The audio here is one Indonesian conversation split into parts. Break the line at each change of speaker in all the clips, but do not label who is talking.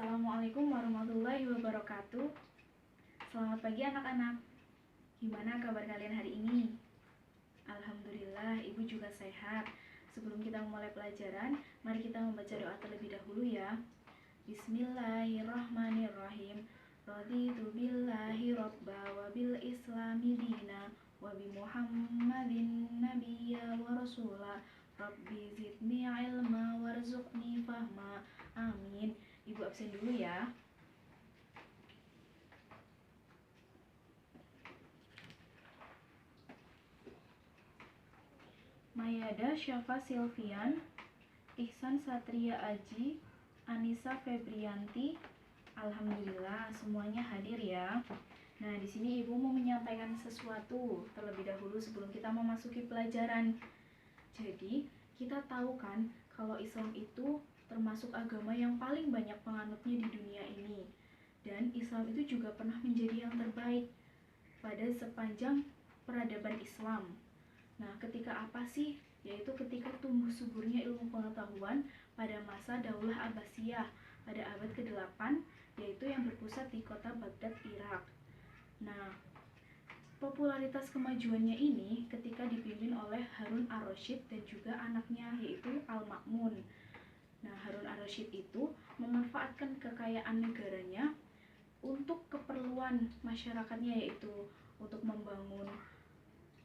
Assalamualaikum warahmatullahi wabarakatuh. Selamat pagi anak-anak. Gimana kabar kalian hari ini? Alhamdulillah, ibu juga sehat. Sebelum kita memulai pelajaran, mari kita membaca doa terlebih dahulu ya. Bismillahirrahmanirrahim. Raditu billahi robba wa bil islami dina wa bi muhammadin nabiyya wa rasula. Rabbi zidni ilma warzuqni fahma. Amin. Ibu absen dulu ya. Mayada Syafa Silvian, Ihsan Satria Aji, Anissa Febrianti. Alhamdulillah semuanya hadir ya. Nah, di sini ibu mau menyampaikan sesuatu terlebih dahulu sebelum kita memasuki pelajaran. Jadi, kita tahu kan kalau Islam itu termasuk agama yang paling banyak penganutnya di dunia ini. Dan Islam itu juga pernah menjadi yang terbaik pada sepanjang peradaban Islam. Nah, ketika apa sih? Yaitu ketika tumbuh suburnya ilmu pengetahuan pada masa Daulah Abbasiyah pada abad ke-8, yaitu yang berpusat di kota Baghdad, Irak. Nah, popularitas kemajuannya ini ketika dipimpin oleh Harun ar-Rasyid dan juga anaknya yaitu Al-Ma'mun. Nah, Harun ar-Rasyid itu memanfaatkan kekayaan negaranya untuk keperluan masyarakatnya, yaitu untuk membangun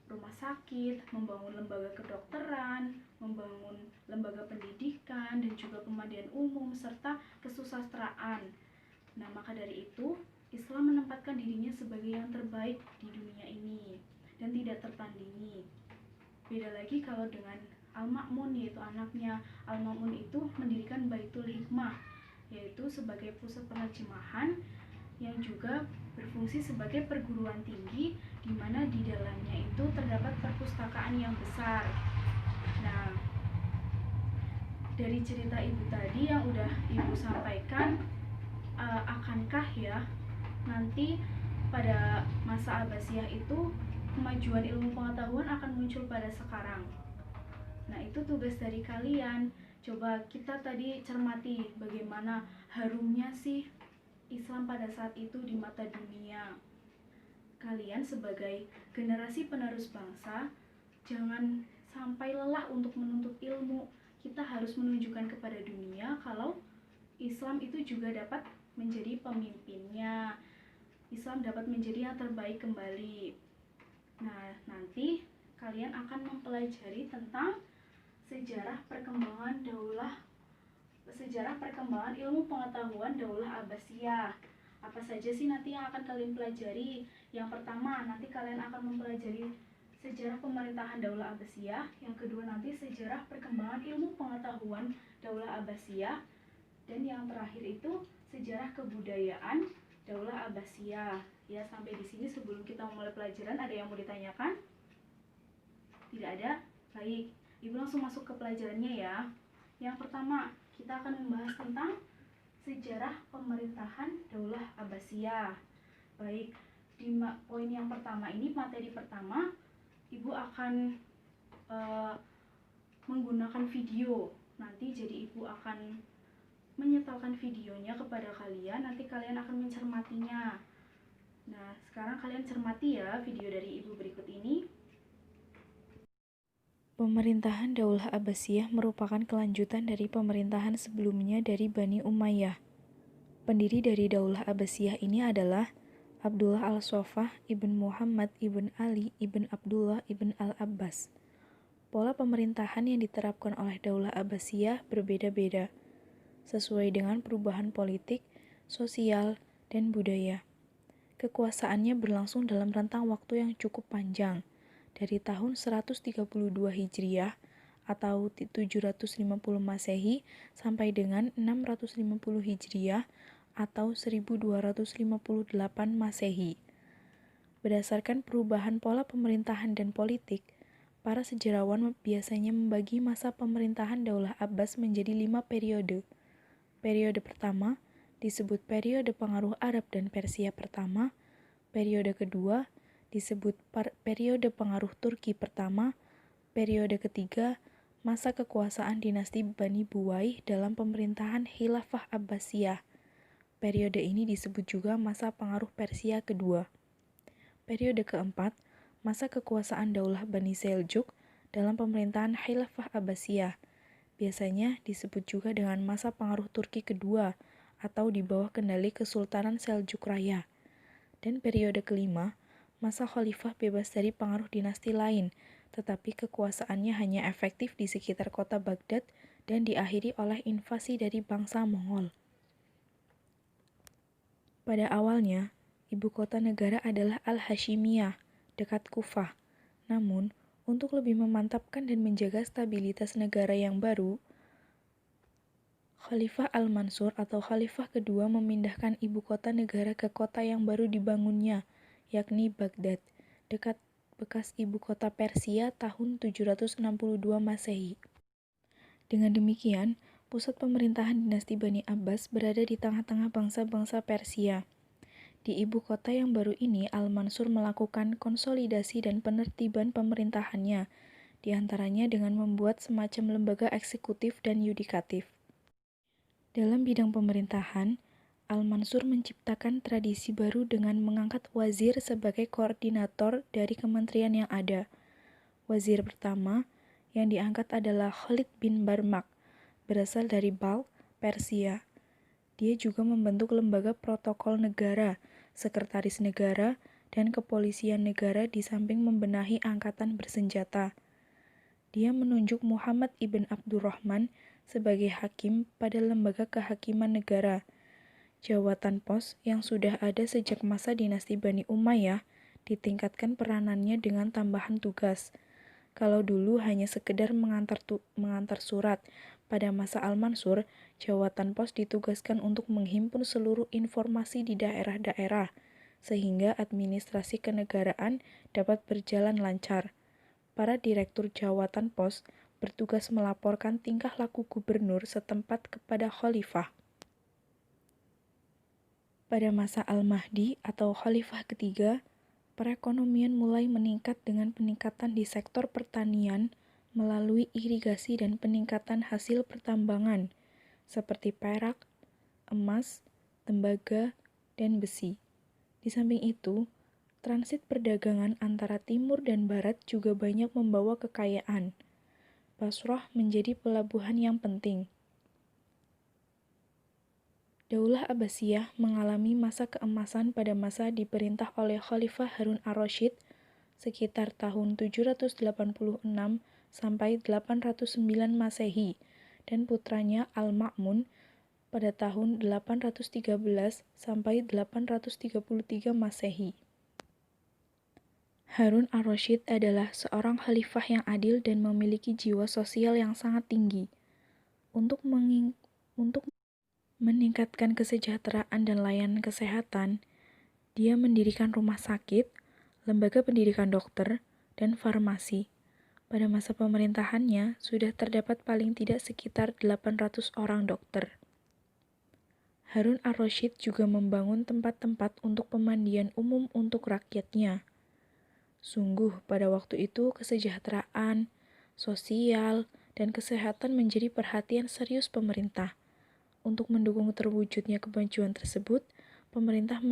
rumah sakit, membangun lembaga kedokteran, membangun lembaga pendidikan, dan juga pemandian umum, serta kesusastraan. Nah, maka dari itu, Islam menempatkan dirinya sebagai yang terbaik di dunia ini dan tidak tertandingi. Beda lagi kalau dengan Al-Ma'mun, yaitu anaknya. Al-Ma'mun itu mendirikan Baitul Hikmah, yaitu sebagai pusat penerjemahan yang juga berfungsi sebagai perguruan tinggi, di mana di dalamnya itu terdapat perpustakaan yang besar. Nah, dari cerita ibu tadi yang udah ibu sampaikan, akankah ya nanti pada masa Abbasiyah itu kemajuan ilmu pengetahuan akan muncul pada sekarang? Nah, itu tugas dari kalian. Coba kita tadi cermati bagaimana harumnya sih Islam pada saat itu di mata dunia. Kalian sebagai generasi penerus bangsa, jangan sampai lelah untuk menuntut ilmu. Kita harus menunjukkan kepada dunia kalau Islam itu juga dapat menjadi pemimpinnya. Islam dapat menjadi yang terbaik kembali. Nah, nanti kalian akan mempelajari tentang sejarah perkembangan ilmu pengetahuan Daulah Abbasiyah. Apa saja sih nanti yang akan kalian pelajari? Yang pertama, nanti kalian akan mempelajari sejarah pemerintahan Daulah Abbasiyah. Yang kedua, nanti sejarah perkembangan ilmu pengetahuan Daulah Abbasiyah. Dan yang terakhir itu sejarah kebudayaan Daulah Abbasiyah. Ya, sampai di sini sebelum kita memulai pelajaran, ada yang mau ditanyakan? Tidak ada? Baik, ibu langsung masuk ke pelajarannya ya. Yang pertama, kita akan membahas tentang sejarah pemerintahan Daulah Abbasiyah. Baik, di poin yang pertama ini, materi pertama, ibu akan menggunakan video. Nanti jadi ibu akan menyetelkan videonya kepada kalian, nanti kalian akan mencermatinya. Nah, sekarang kalian cermati ya video dari ibu berikut ini.
Pemerintahan Daulah Abbasiyah merupakan kelanjutan dari pemerintahan sebelumnya dari Bani Umayyah. Pendiri dari Daulah Abbasiyah ini adalah Abdullah al-Sofah ibn Muhammad ibn Ali ibn Abdullah ibn al-Abbas. Pola pemerintahan yang diterapkan oleh Daulah Abbasiyah berbeda-beda, sesuai dengan perubahan politik, sosial, dan budaya. Kekuasaannya berlangsung dalam rentang waktu yang cukup panjang, dari tahun 132 Hijriah atau 750 Masehi sampai dengan 650 Hijriah atau 1258 Masehi. Berdasarkan perubahan pola pemerintahan dan politik, para sejarawan biasanya membagi masa pemerintahan Daulah Abbas menjadi 5 periode. Periode pertama disebut periode pengaruh Arab dan Persia pertama, periode kedua disebut periode pengaruh Turki pertama, periode ketiga masa kekuasaan dinasti Bani Buwaih dalam pemerintahan Khilafah Abbasiyah, Periode ini disebut juga masa pengaruh Persia kedua. Periode keempat, masa kekuasaan Daulah Bani Seljuk dalam pemerintahan Khilafah Abbasiyah. Biasanya disebut juga dengan masa pengaruh Turki kedua atau di bawah kendali Kesultanan Seljuk Raya. Dan periode kelima, masa khalifah bebas dari pengaruh dinasti lain, tetapi kekuasaannya hanya efektif di sekitar kota Baghdad dan diakhiri oleh invasi dari bangsa Mongol. Pada awalnya, ibu kota negara adalah Al-Hashimiyah, dekat Kufah. Namun, untuk lebih memantapkan dan menjaga stabilitas negara yang baru, Khalifah Al-Mansur atau Khalifah kedua memindahkan ibu kota negara ke kota yang baru dibangunnya, yakni Baghdad, dekat bekas ibu kota Persia tahun 762 Masehi. Dengan demikian, pusat pemerintahan dinasti Bani Abbas berada di tengah-tengah bangsa-bangsa Persia. Di ibu kota yang baru ini, Al-Mansur melakukan konsolidasi dan penertiban pemerintahannya, di antaranya dengan membuat semacam lembaga eksekutif dan yudikatif. Dalam bidang pemerintahan, Al-Mansur menciptakan tradisi baru dengan mengangkat wazir sebagai koordinator dari kementerian yang ada. Wazir pertama yang diangkat adalah Khalid bin Barmak, berasal dari Balkh, Persia. Dia juga membentuk lembaga protokol negara, sekretaris negara, dan kepolisian negara di samping membenahi angkatan bersenjata. Dia menunjuk Muhammad ibn Abdurrahman sebagai hakim pada lembaga kehakiman negara. Jawatan pos yang sudah ada sejak masa dinasti Bani Umayyah ditingkatkan peranannya dengan tambahan tugas. Kalau dulu hanya sekedar mengantar surat, pada masa Al-Mansur, jawatan pos ditugaskan untuk menghimpun seluruh informasi di daerah-daerah, sehingga administrasi kenegaraan dapat berjalan lancar. Para direktur jawatan pos bertugas melaporkan tingkah laku gubernur setempat kepada khalifah. Pada masa Al-Mahdi atau khalifah ketiga, perekonomian mulai meningkat dengan peningkatan di sektor pertanian melalui irigasi dan peningkatan hasil pertambangan, seperti perak, emas, tembaga, dan besi. Di samping itu, transit perdagangan antara timur dan barat juga banyak membawa kekayaan. Basrah menjadi pelabuhan yang penting. Daulah Abbasiyah mengalami masa keemasan pada masa diperintah oleh Khalifah Harun ar-Rasyid sekitar tahun 786 sampai 809 Masehi dan putranya Al-Ma'mun pada tahun 813 sampai 833 Masehi. Harun ar-Rasyid adalah seorang khalifah yang adil dan memiliki jiwa sosial yang sangat tinggi. Untuk meningkatkan kesejahteraan dan layanan kesehatan, dia mendirikan rumah sakit, lembaga pendidikan dokter, dan farmasi. Pada masa pemerintahannya, sudah terdapat paling tidak sekitar 800 orang dokter. Harun ar-Rasyid juga membangun tempat-tempat untuk pemandian umum untuk rakyatnya. Sungguh, pada waktu itu kesejahteraan, sosial, dan kesehatan menjadi perhatian serius pemerintah. Untuk mendukung terwujudnya kemajuan tersebut, pemerintah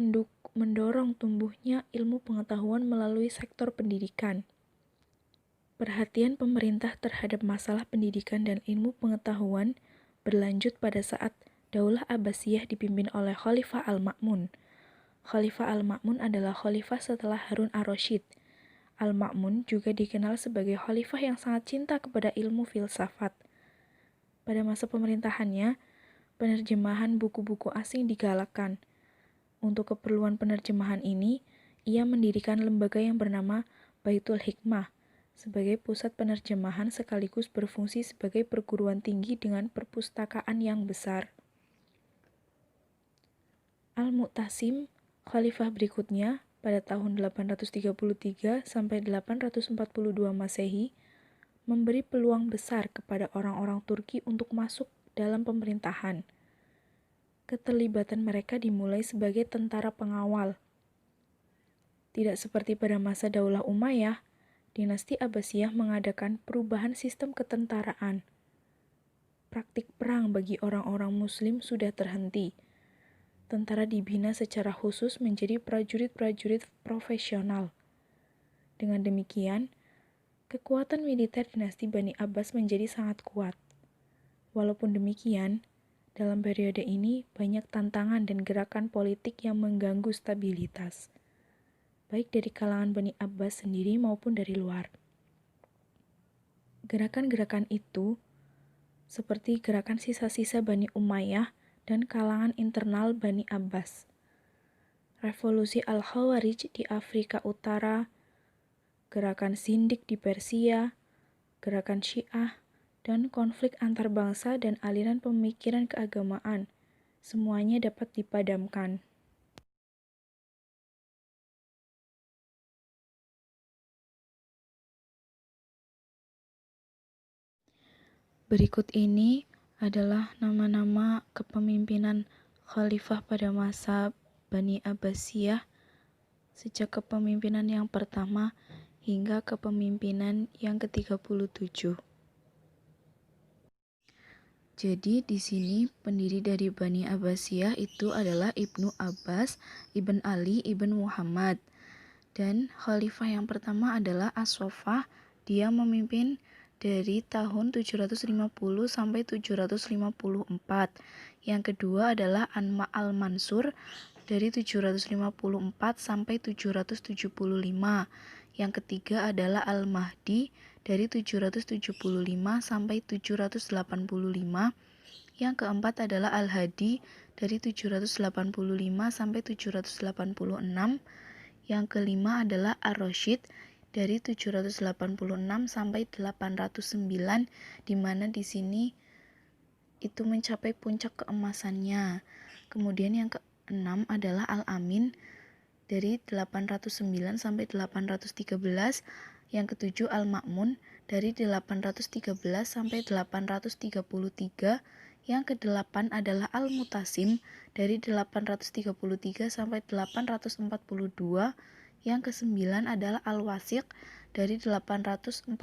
mendorong tumbuhnya ilmu pengetahuan melalui sektor pendidikan. Perhatian pemerintah terhadap masalah pendidikan dan ilmu pengetahuan berlanjut pada saat Daulah Abbasiyah dipimpin oleh Khalifah Al-Ma'mun. Khalifah Al-Ma'mun adalah khalifah setelah Harun ar-Rasyid. Al-Ma'mun juga dikenal sebagai khalifah yang sangat cinta kepada ilmu filsafat. Pada masa pemerintahannya, penerjemahan buku-buku asing digalakkan. Untuk keperluan penerjemahan ini, ia mendirikan lembaga yang bernama Baitul Hikmah sebagai pusat penerjemahan sekaligus berfungsi sebagai perguruan tinggi dengan perpustakaan yang besar. Al-Mu'tasim, khalifah berikutnya, pada tahun 833 sampai 842 Masehi, memberi peluang besar kepada orang-orang Turki untuk masuk dalam pemerintahan. Keterlibatan mereka dimulai sebagai tentara pengawal. Tidak seperti pada masa Daulah Umayyah, dinasti Abbasiyah mengadakan perubahan sistem ketentaraan. Praktik perang bagi orang-orang Muslim sudah terhenti. tentara dibina secara khusus menjadi prajurit-prajurit profesional. Dengan demikian, kekuatan militer dinasti Bani Abbas menjadi sangat kuat. Walaupun demikian, dalam periode ini banyak tantangan dan gerakan politik yang mengganggu stabilitas, baik dari kalangan Bani Abbas sendiri maupun dari luar. Gerakan-gerakan itu seperti gerakan sisa-sisa Bani Umayyah dan kalangan internal Bani Abbas, revolusi Al-Khawarij di Afrika Utara, gerakan Sindik di Persia, gerakan Syiah, dan konflik antar bangsa dan aliran pemikiran keagamaan, semuanya dapat dipadamkan. Berikut ini adalah nama-nama kepemimpinan khalifah pada masa Bani Abbasiyah sejak kepemimpinan yang pertama hingga kepemimpinan yang ke-37. Jadi di sini pendiri dari Bani Abbasiyah itu adalah Ibnu Abbas, Ibn Ali, Ibn Muhammad. Dan khalifah yang pertama adalah As-Saffah. Dia memimpin dari tahun 750 sampai 754. Yang kedua adalah Anma al-Mansur dari 754 sampai 775. Yang ketiga adalah Al-Mahdi dari 775 sampai 785. Yang keempat adalah Al-Hadi dari 785 sampai 786. Yang kelima adalah Ar-Rasyid dari 786 sampai 809, di mana di sini itu mencapai puncak keemasannya. Kemudian yang keenam adalah Al-Amin dari 809 sampai 813. Yang ketujuh Al-Ma'mun dari 813 sampai 833. Yang kedelapan adalah Al-Mutasim dari 833 sampai 842. Yang kesembilan adalah Al-Wasiq dari 842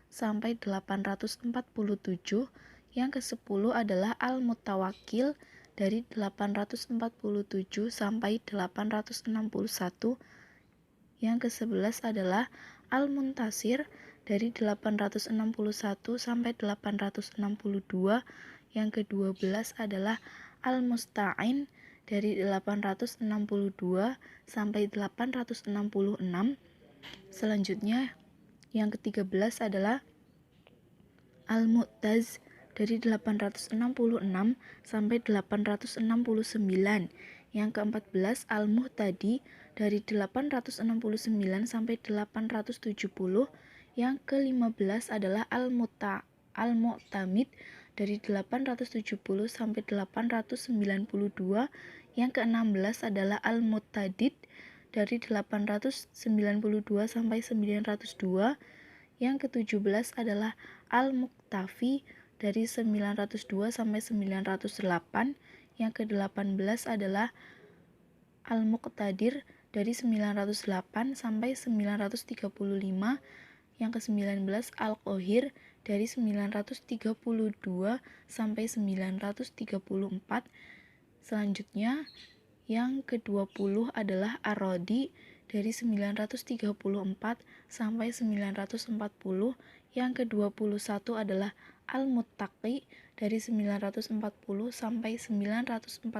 sampai 847. Yang kesepuluh adalah Al-Mutawakkil dari 847 sampai 861. Yang kesebelas adalah Al-Muntasir dari 861 sampai 862. Yang ke-12 adalah Al-Musta'in dari 862 sampai 866. Selanjutnya yang ke-13 adalah Al-Mu'taz dari 866 sampai 869. Yang ke-14 Al-Muhtadi dari 869 sampai 870. Yang ke-15 adalah Al-Mu'tamid dari 870 sampai 892. Yang ke-16 adalah Al-Mu'tadid dari 892 sampai 902. Yang ke-17 adalah Al-Muktafi dari 902 sampai 908. Yang ke-18 adalah Al-Muqtadir dari 908 sampai 935. Yang ke-19 Al-Qahir dari 932 sampai 934. Selanjutnya yang ke-20 adalah Ar-Radi dari 934 sampai 940. Yang ke-21 adalah Al-Muttaqi dari 940 sampai 944.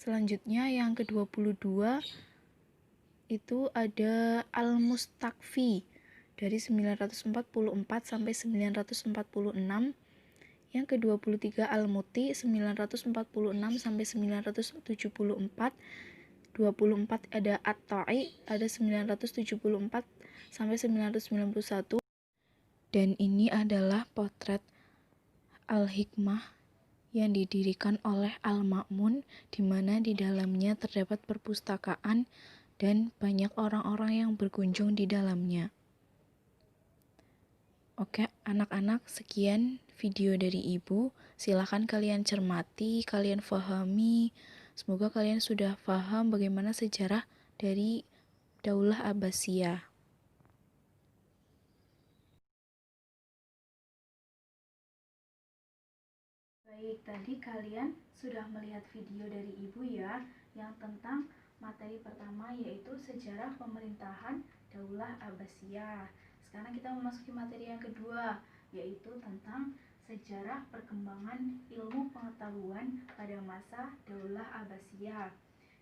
Selanjutnya yang ke-22 itu ada Al-Mustakfi dari 944 sampai 946. Yang ke-23 Al-Muti 946 sampai 974. 24 ada At-Ta'i ada 974 sampai 991. Dan ini adalah potret Al-Hikmah yang didirikan oleh Al-Ma'mun, di mana di dalamnya terdapat perpustakaan dan banyak orang-orang yang berkunjung di dalamnya. Oke, anak-anak, sekian video dari Ibu. Silahkan kalian cermati, kalian fahami. Semoga kalian sudah paham bagaimana sejarah dari Daulah Abbasiyah.
Baik, tadi kalian sudah melihat video dari Ibu ya, yang tentang materi pertama yaitu sejarah pemerintahan Daulah Abbasiyah. Sekarang kita memasuki materi yang kedua, yaitu tentang sejarah perkembangan ilmu pengetahuan pada masa Daulah Abbasiyah.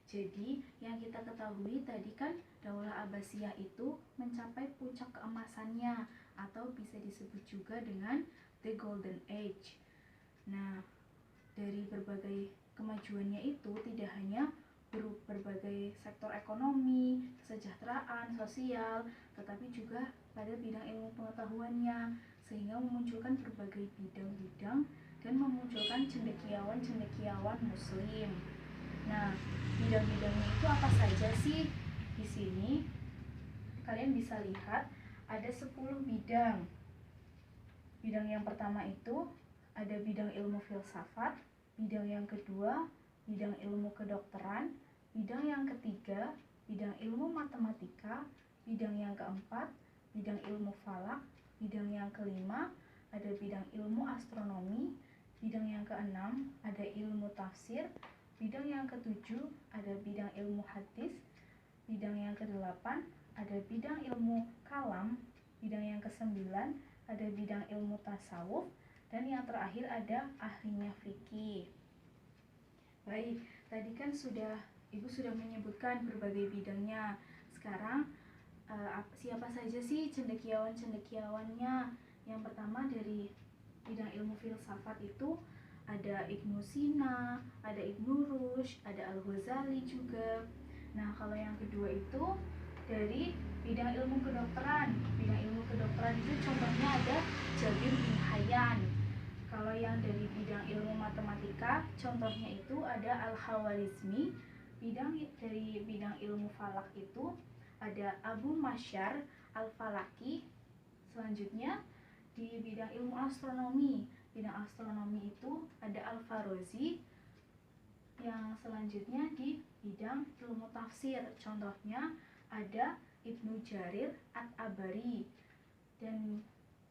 Jadi, yang kita ketahui tadi kan Daulah Abbasiyah itu mencapai puncak keemasannya atau bisa disebut juga dengan The Golden Age. Nah, dari berbagai kemajuannya itu tidak hanya berbagai sektor ekonomi, kesejahteraan, sosial, tetapi juga pada bidang ilmu pengetahuannya, sehingga memunculkan berbagai bidang-bidang dan memunculkan cendekiawan-cendekiawan muslim. Nah, bidang-bidangnya itu apa saja sih? Di sini kalian bisa lihat ada 10 bidang. Bidang yang pertama itu ada bidang ilmu filsafat, bidang yang kedua bidang ilmu kedokteran, bidang yang ketiga bidang ilmu matematika, bidang yang keempat bidang ilmu falak, bidang yang kelima ada bidang ilmu astronomi, bidang yang keenam ada ilmu tafsir, bidang yang ketujuh ada bidang ilmu hadis, bidang yang kedelapan ada bidang ilmu kalam, bidang yang kesembilan ada bidang ilmu tasawuf, dan yang terakhir ada ahlinya fikih. Baik, tadi kan Ibu sudah menyebutkan berbagai bidangnya. Sekarang siapa saja sih cendekiawan-cendekiawannya? Yang pertama dari bidang ilmu filsafat itu ada Ibnu Sina, ada Ibnu Rushd, ada Al-Ghazali juga. Nah, kalau yang kedua itu dari bidang ilmu kedokteran. Bidang ilmu kedokteran itu contohnya ada Jabir bin Hayyan. Kalau yang dari bidang ilmu matematika, contohnya itu ada Al-Khawarizmi. Dari bidang ilmu falak itu ada Abu Masyar Al-Falaki. Selanjutnya di bidang ilmu astronomi. Bidang astronomi itu ada Al-Farozi. Yang selanjutnya di bidang ilmu tafsir, contohnya ada Ibnu Jarir At-Tabari. Dan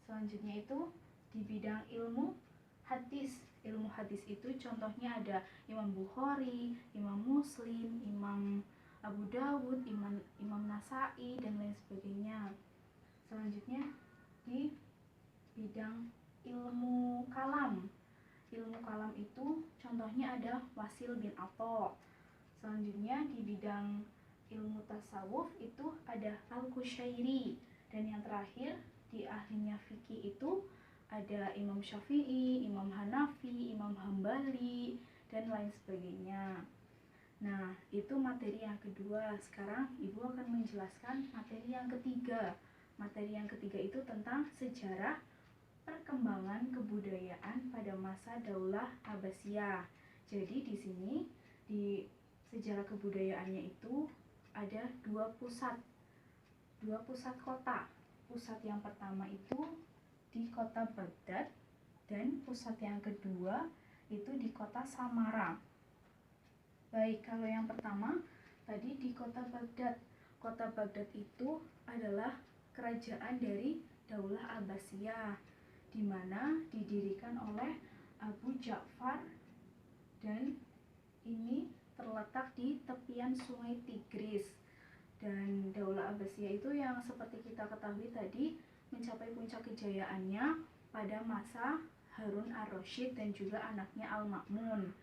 selanjutnya itu di bidang ilmu hadis. Ilmu hadis itu contohnya ada Imam Bukhari, Imam Muslim, Imam Abu Dawud, Imam Nasai, dan lain sebagainya. Selanjutnya di bidang ilmu kalam. Ilmu kalam itu contohnya ada Wasil bin Atha. Selanjutnya di bidang ilmu tasawuf itu ada Al-Qushairi. Dan yang terakhir di ahlinya fikih itu ada Imam Syafi'i, Imam Hanafi, Imam Hambali, dan lain sebagainya. Nah, itu materi yang kedua. Sekarang Ibu akan menjelaskan materi yang ketiga. Materi yang ketiga itu tentang sejarah perkembangan kebudayaan pada masa Daulah Abbasiyah. Jadi di sini di sejarah kebudayaannya itu ada dua pusat kota. Pusat yang pertama itu di kota Baghdad dan pusat yang kedua itu di kota Samara. Baik, kalau yang pertama tadi di kota Baghdad. Kota Baghdad itu adalah kerajaan dari Daulah Abbasiyah, di mana didirikan oleh Abu Ja'far, dan ini terletak di tepian sungai Tigris. Dan Daulah Abbasiyah itu yang seperti kita ketahui tadi mencapai puncak kejayaannya pada masa Harun ar-Rasyid dan juga anaknya Al-Ma'mun.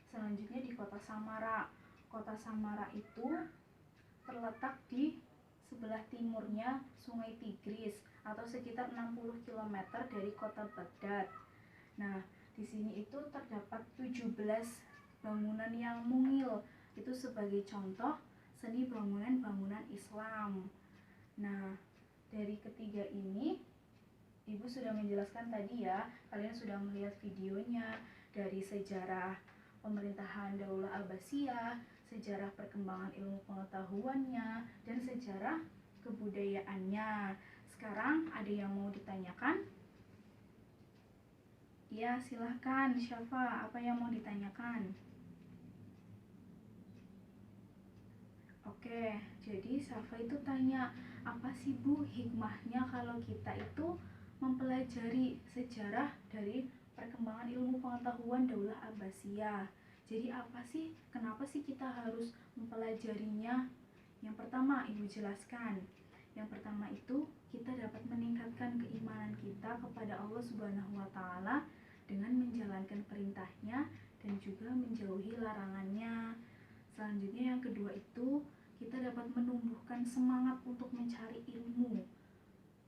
Selanjutnya di kota Samara. Kota Samara itu terletak di sebelah timurnya sungai Tigris atau sekitar 60 km dari kota Baghdad. Nah, di sini itu terdapat 17 bangunan yang mungil. Itu sebagai contoh seni bangunan-bangunan Islam. Nah, dari ketiga ini Ibu sudah menjelaskan tadi ya, kalian sudah melihat videonya dari sejarah pemerintahan Daulah Abbasiyah, sejarah perkembangan ilmu pengetahuannya, dan sejarah kebudayaannya. Sekarang ada yang mau ditanyakan? Ya, silahkan. Syafa, apa yang mau ditanyakan? Oke, jadi Syafa itu tanya, apa sih Bu hikmahnya kalau kita itu mempelajari sejarah dari perkembangan ilmu pengetahuan Daulah Abbasiyah. Jadi apa sih, kenapa sih kita harus mempelajarinya? Yang pertama, Ibu jelaskan. Yang pertama itu kita dapat meningkatkan keimanan kita kepada Allah Subhanahu wa taala dengan menjalankan perintahnya dan juga menjauhi larangannya. Selanjutnya yang kedua itu kita dapat menumbuhkan semangat untuk mencari ilmu,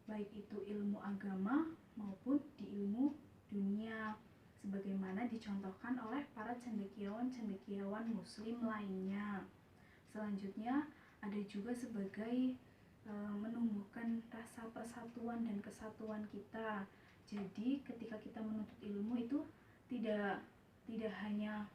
baik itu ilmu agama maupun di ilmu dunia, sebagaimana dicontohkan oleh para cendekiawan-cendekiawan muslim lainnya. Selanjutnya ada juga sebagai menumbuhkan rasa persatuan dan kesatuan kita. Jadi ketika kita menuntut ilmu itu tidak hanya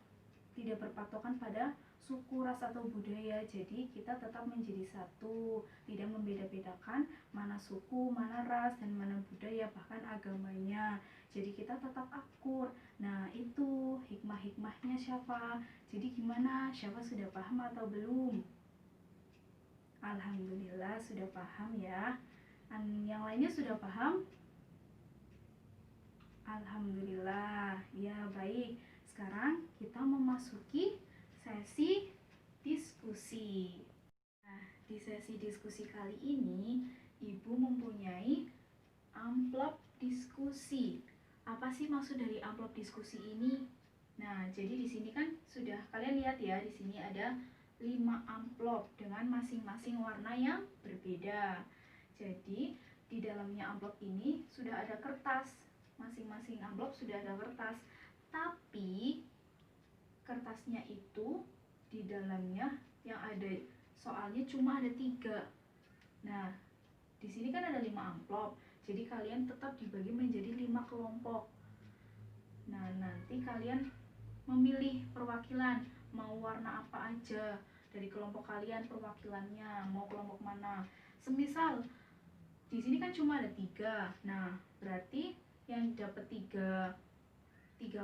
tidak berpatokan pada suku, ras, atau budaya. Jadi kita tetap menjadi satu, tidak membeda-bedakan mana suku, mana ras, dan mana budaya, bahkan agamanya. Jadi kita tetap akur. Nah itu hikmah-hikmahnya siapa? Jadi gimana? Siapa sudah paham atau belum? Alhamdulillah sudah paham ya. Yang lainnya sudah paham? Alhamdulillah. Ya baik. Sekarang kita memasuki sesi diskusi. Nah, di sesi diskusi kali ini Ibu mempunyai amplop diskusi. Apa sih maksud dari amplop diskusi ini? Nah, jadi di sini kan sudah kalian lihat ya, di sini ada 5 amplop dengan masing-masing warna yang berbeda. Jadi di dalamnya amplop ini sudah ada kertas. Masing-masing amplop sudah ada kertas. Tapi kertasnya itu di dalamnya yang ada soalnya cuma ada 3. Nah, di sini kan ada 5 amplop. Jadi kalian tetap dibagi menjadi 5 kelompok. Nah, nanti kalian memilih perwakilan mau warna apa aja dari kelompok kalian, perwakilannya mau kelompok mana. Semisal di sini kan cuma ada 3. Nah, berarti yang dapat 3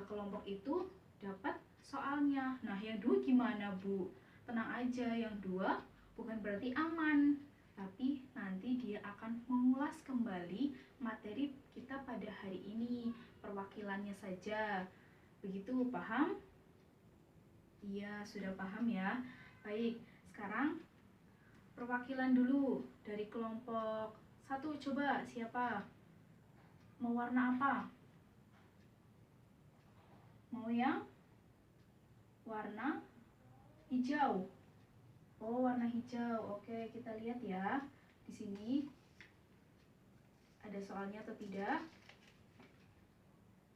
kelompok itu dapat soalnya. Nah, yang 2 gimana, Bu? Tenang aja, yang 2 bukan berarti aman, tapi nanti dia akan mengulas kembali materi kita pada hari ini, perwakilannya saja. Begitu, paham? Iya, sudah paham ya. Baik, sekarang perwakilan dulu dari kelompok 1. Coba siapa? Mau warna apa? Mau yang warna hijau. Oh, warna hijau. Oke, kita lihat ya. Di sini ada soalnya atau tidak?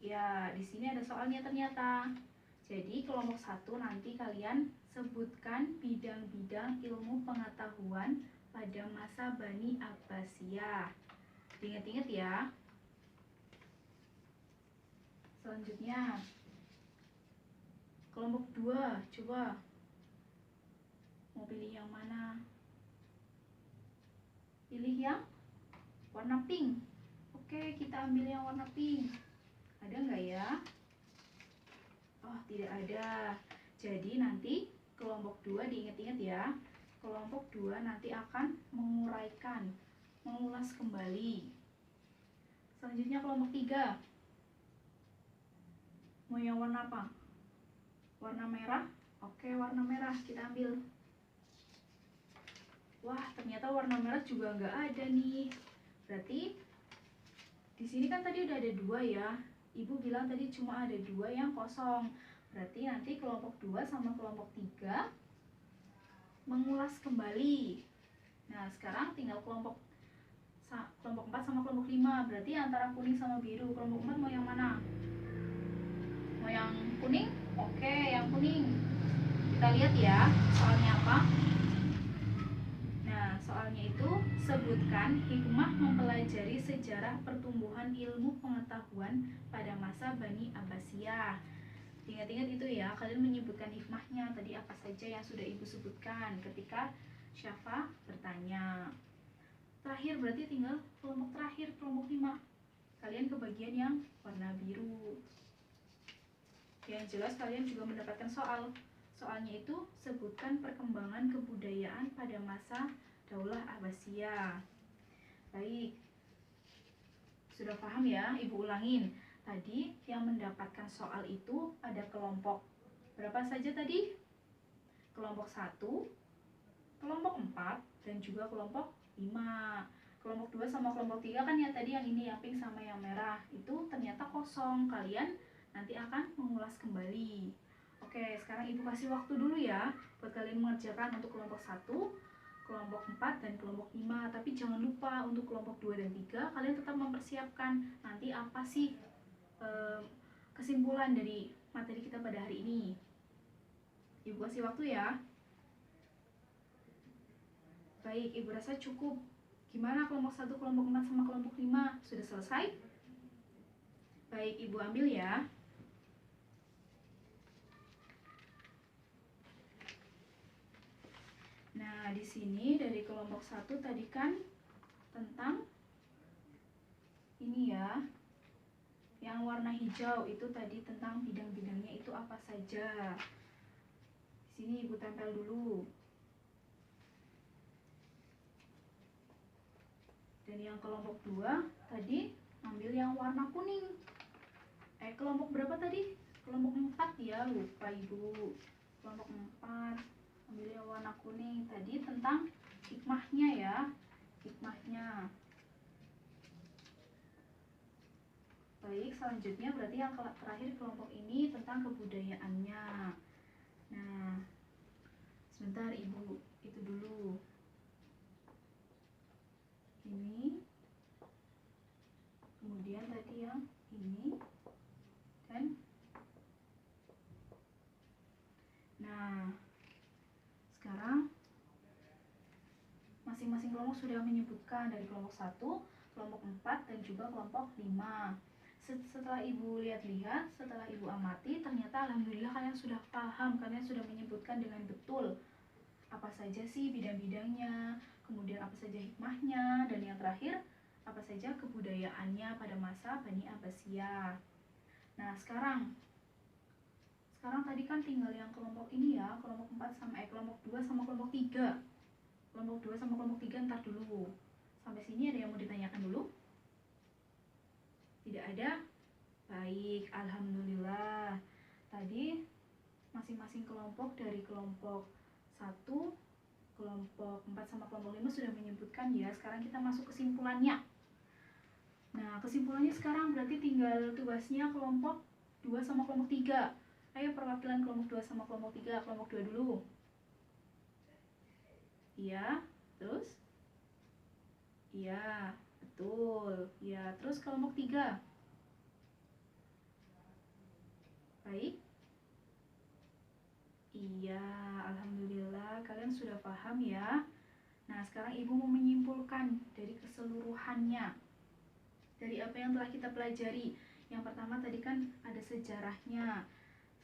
Ya, di sini ada soalnya ternyata. Jadi kelompok 1 nanti kalian sebutkan bidang-bidang ilmu pengetahuan pada masa Bani Abbasiyah. Ingat-ingat ya. Selanjutnya kelompok 2, coba mau pilih yang mana? Pilih yang warna pink. Oke, kita ambil yang warna pink. Ada nggak ya? Oh, tidak ada. Jadi nanti kelompok 2 diingat-ingat ya. Kelompok 2 nanti akan menguraikan, mengulas kembali. Selanjutnya kelompok 3. Mau yang warna apa? Warna merah? Oke, warna merah kita ambil. Wah, ternyata warna merah juga nggak ada nih. Berarti di sini kan tadi udah ada 2 ya. Ibu bilang tadi cuma ada 2 yang kosong. Berarti nanti kelompok 2 sama kelompok 3 mengulas kembali. Nah, sekarang tinggal kelompok 4 sama kelompok 5. Berarti antara kuning sama biru. Kelompok 4 mau yang mana? Mau yang kuning? Oke, yang kuning. Kita lihat ya, soalnya apa? Nah, soalnya itu sebutkan hikmah mempelajari sejarah pertumbuhan ilmu pengetahuan pada masa Bani Abbasiyah. Ingat-ingat itu ya, kalian menyebutkan hikmahnya tadi apa saja yang sudah Ibu sebutkan ketika Syafa bertanya. Terakhir berarti tinggal kelompok terakhir, kelompok 5. Kalian kebagian yang warna biru. Yang jelas kalian juga mendapatkan soal. Soalnya itu sebutkan perkembangan kebudayaan pada masa Daulah Abbasiyah. Baik, sudah paham ya? Ibu ulangin. tadi yang mendapatkan soal itu ada kelompok berapa saja tadi? Kelompok 1, kelompok 4, dan juga kelompok 5. Kelompok 2 sama kelompok 3 kan ya tadi yang ini yang pink sama yang merah itu ternyata kosong. Kalian nanti akan mengulas kembali. Oke, sekarang Ibu kasih waktu dulu ya buat kalian mengerjakan untuk kelompok 1, kelompok 4, dan kelompok 5. Tapi jangan lupa untuk kelompok 2 dan 3 kalian tetap mempersiapkan nanti apa sih kesimpulan dari materi kita pada hari ini. Ibu kasih waktu ya. Baik, Ibu rasa cukup. Gimana kelompok 1, kelompok 4, sama kelompok 5? Sudah selesai? Baik, Ibu ambil ya. Nah, di sini dari kelompok 1 tadi kan tentang ini ya. Yang warna hijau itu tadi tentang bidang-bidangnya itu apa saja. Di sini Ibu tempel dulu. Dan yang kelompok 2 tadi ambil yang warna kuning. Kelompok berapa tadi? Kelompok 4 ya, lupa Ibu. Kelompok 4 ambil yang warna kuning. Tadi tentang hikmahnya ya. Hikmahnya. Baik, selanjutnya berarti yang terakhir kelompok ini tentang kebudayaannya. Nah, sebentar Ibu, itu dulu. Ini. Kemudian tadi yang ini. Dan nah, sekarang masing-masing kelompok sudah menyebutkan dari kelompok 1, kelompok 4, dan juga kelompok 5. Setelah Ibu lihat-lihat, setelah Ibu amati, ternyata alhamdulillah kalian sudah paham, kalian sudah menyebutkan dengan betul apa saja sih bidang-bidangnya, kemudian apa saja hikmahnya, dan yang terakhir apa saja kebudayaannya pada masa Bani Abbasiyah. Nah, sekarang tadi kan tinggal yang kelompok ini ya, kelompok 4 sama kelompok 2 sama kelompok 3. Kelompok 2 sama kelompok 3 ntar dulu. Sampai sini ada yang mau ditanyakan dulu? Tidak ada? Baik, alhamdulillah. Tadi masing-masing kelompok dari kelompok 1, kelompok 4 sama kelompok 5 sudah menyebutkan ya. Sekarang kita masuk kesimpulannya. Nah, kesimpulannya sekarang berarti tinggal tugasnya kelompok 2 sama kelompok 3. Ayo perwakilan kelompok 2 sama kelompok 3. Kelompok 2 dulu. Iya, terus? Iya, betul. Ya, terus kelompok 3. Baik. Iya, alhamdulillah kalian sudah paham ya. Nah, sekarang Ibu mau menyimpulkan dari keseluruhannya. Dari apa yang telah kita pelajari. Yang pertama tadi kan ada sejarahnya.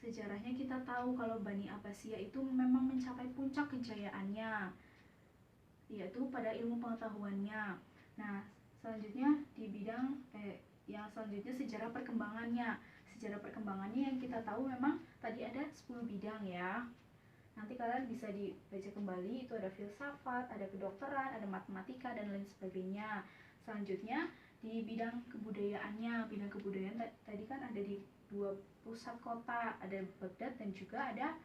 Sejarahnya kita tahu kalau Bani Abbasiyah itu memang mencapai puncak kejayaannya, yaitu pada ilmu pengetahuannya. Nah, selanjutnya di bidang yang selanjutnya sejarah perkembangannya. Sejarah perkembangannya yang kita tahu memang tadi ada 10 bidang ya. Nanti kalian bisa dibaca kembali, itu ada filsafat, ada kedokteran, ada matematika, dan lain sebagainya. Selanjutnya di bidang kebudayaannya. Bidang kebudayaan tadi kan ada di 2 pusat kota, ada Baghdad dan juga ada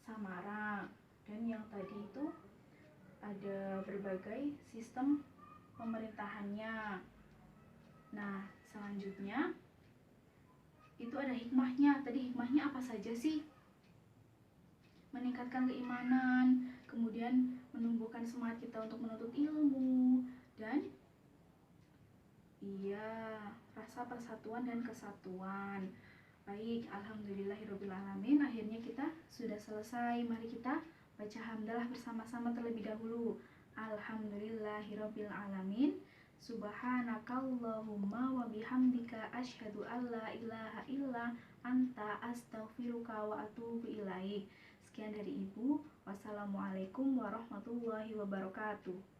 Samarang. Dan yang tadi itu ada berbagai sistem pemerintahannya. Nah, selanjutnya itu ada hikmahnya. Tadi hikmahnya apa saja sih? Meningkatkan keimanan, kemudian menumbuhkan semangat kita untuk menuntut ilmu, dan rasa persatuan dan kesatuan. Baik, alhamdulillahirobbilalamin. Akhirnya kita sudah selesai. Mari kita baca hamdalah bersama-sama terlebih dahulu. Alhamdulillahirobbilalamin. Subhanakallahumma wa bihamdika asyhadu alla ilaha illa anta astaghfiruka wa atubu ilaik. Sekian dari Ibu. Wassalamualaikum warahmatullahi wabarakatuh.